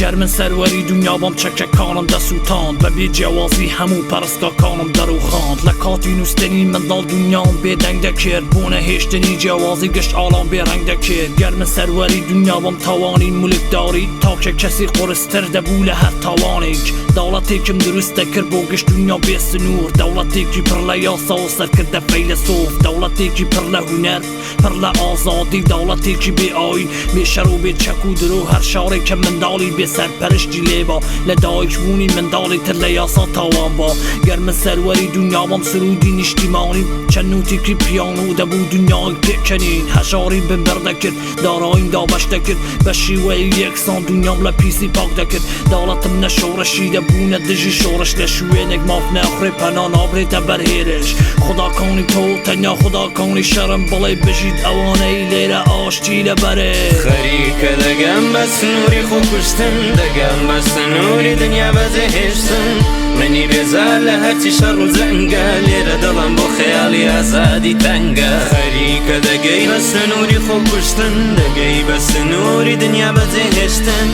گەرمن سەروەری دنیا بۆم چەکەکانم دەسووتاند بە بێ جیاوازی هەموو پەرستگاکانم دەروخاند لە کاتی نووسنی منداڵ دنیام بێدەنگ دەکرد بۆ نەهێشتنی جیاوازی گشت ئاڵام بێڕەنگ دەکرد گەرمن سەروەری دنیا بۆم تاوانی مولکداری تاکە کەسی قورستر دەبوو لە هەر تاوانێک دەوڵەتێکم دروست دەکرد بۆ گشت دنیا بێ سنوور دەوڵەتێکی پڕ لە یاسا و سەرکردە فەیلسوف دەوڵەتێکی پڕ لە هونەر پڕ لە ئازادی دەوڵەتێکی بێ ئاین بێ شەڕ و بێ چەک و درۆ هەر شارێکە منداڵی بێ سەرپەرشتی لێبا لە دایکبوونی منداڵی تر لە یاسا تاوان با گەرمن سەروەری دنیا بۆم سرودی نیشتیمانی چەند نوتێکی پیانۆ دەبوو دنیای پێکەنین هەژاری بمبەر دەکرد داراییم دابەش دەکرد بە شێوەی یەکسان دنیام لە پیسی پاک دەکرد دەوڵەتم نە شۆڕشی دەبوونە دژی شۆڕش لە شوێنێک ماف نەخورێ پەنا نابرێتە بەرهێرش خوداکانی تۆ تەنیا خوداکانی شەرم بڵێ بژیت ئەوانەی لێرە ئاشتی لەبەرێ خەریکە دەگەم بە سنووری خۆکوشتن دەگەم بە سنووری دنیا بەجێهێشتن منی بێزار لە هەرچی شەڕ و جەنگە لێرە دڵم بۆ خەیاڵی ئازادی تەنگە خەریکە دەگەی بە سنووری خۆکوشتن دەگەی بە سنووری دنیا بەجێهێشتن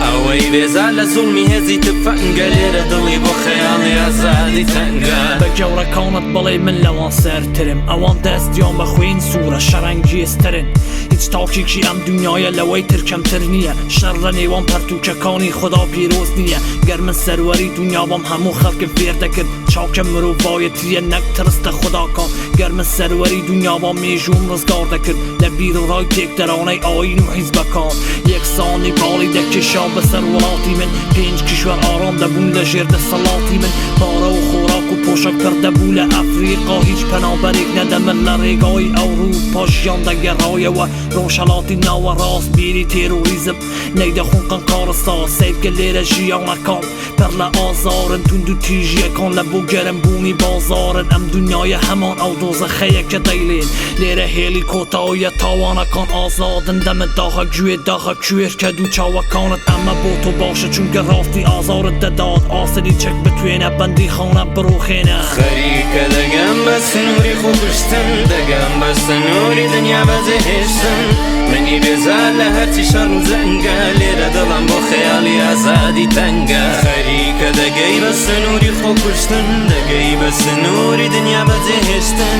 ئەوەی بێزار لە زوڵمی هێزی تفەنگە لێرە دڵی بۆ خەیاڵی ئازادی تەنگە بە گەورەکانت بڵێ من لەوان سەرترم ئەوان دەستیان بە خوێن سوورە شەڕەنگیزترن هیچ تاکێکی ئەم دنیاە لەوەی تر کەمتر نییە شەڕ لە نێوان پەرتوکەکانی خدا پیرۆز نییە گەرمن سەروەری دنیا بۆم هەموو خەڵکم فێر دەکرد چاکە مرۆڤایەتیە نەک ترستە خوداکان گەرمن سەروەری دنیا بۆ مێژووم ڕزگار دەکرد لە بیر و ڕای تێکدەرانەی ئاین و حیزبەکان یەکسانی باڵی دەکێشان بەسەر وڵاتی من 5 کیشوەر ئارام دەبوون لە ژێر دەسەڵاتی من پارە و خۆراک و پۆشەک پڕ دەبوو لە ئەفریقا هیچ پەنابەرێک نەدەمن لە ڕێگای ئەوروپا ژیان دەگەڕایەوە ڕۆژهەڵاتی ناوە ڕاست بیری تێرۆریزم نەیدەخۆن قەنقارستا سەیرکە لێرە ژیانەکان پڕ لە ئازارن توند و تیژیەکان لە بۆ گەرمبوونی بازارن ئەم دنیاە هەمان ئەو دۆزەخەیە کە دەیلێن لێرە هێلی کۆتاییە تاوانەکان ئازادن دەمت داغە گوێ داغە کوێر کە دوو چاوەکانت ئەمە بۆ تۆ باشە چونکە ڕاستی ئازارت دەدات ئاسری چەک بتوێنە بەندی خانە بڕۆخێنە خەریکە دەگەم بە سنووری خۆکوشتن دەگەم بە سنووری دنیا بەجێهێشتن منی بێزار لە هەرچی شەڕ و جەنگە لێرە دڵم بۆ خەیاڵی ئازادی تەنگە خەریکە دەگەی بە سنووری خۆکوشتن دەگەی بە سنووری دنیا بەجێهێشتن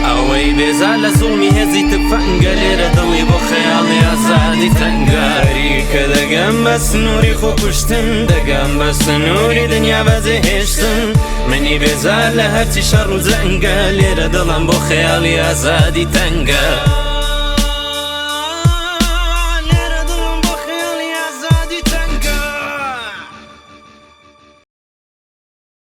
ئەوەی بێزار لە زوڵمی هێزی تفەنگە لێرە دڵی بۆ خەیاڵی ئازادی تەنگە خەریکە دەگەم بە سنووری خۆکوشتن دەگەم بە سنووری دنیا بەجێهێشتن منی بێزار لە هەرچی شەڕ و جەنگە لێرە دڵم بۆ خەیاڵی ئازادی تەنگە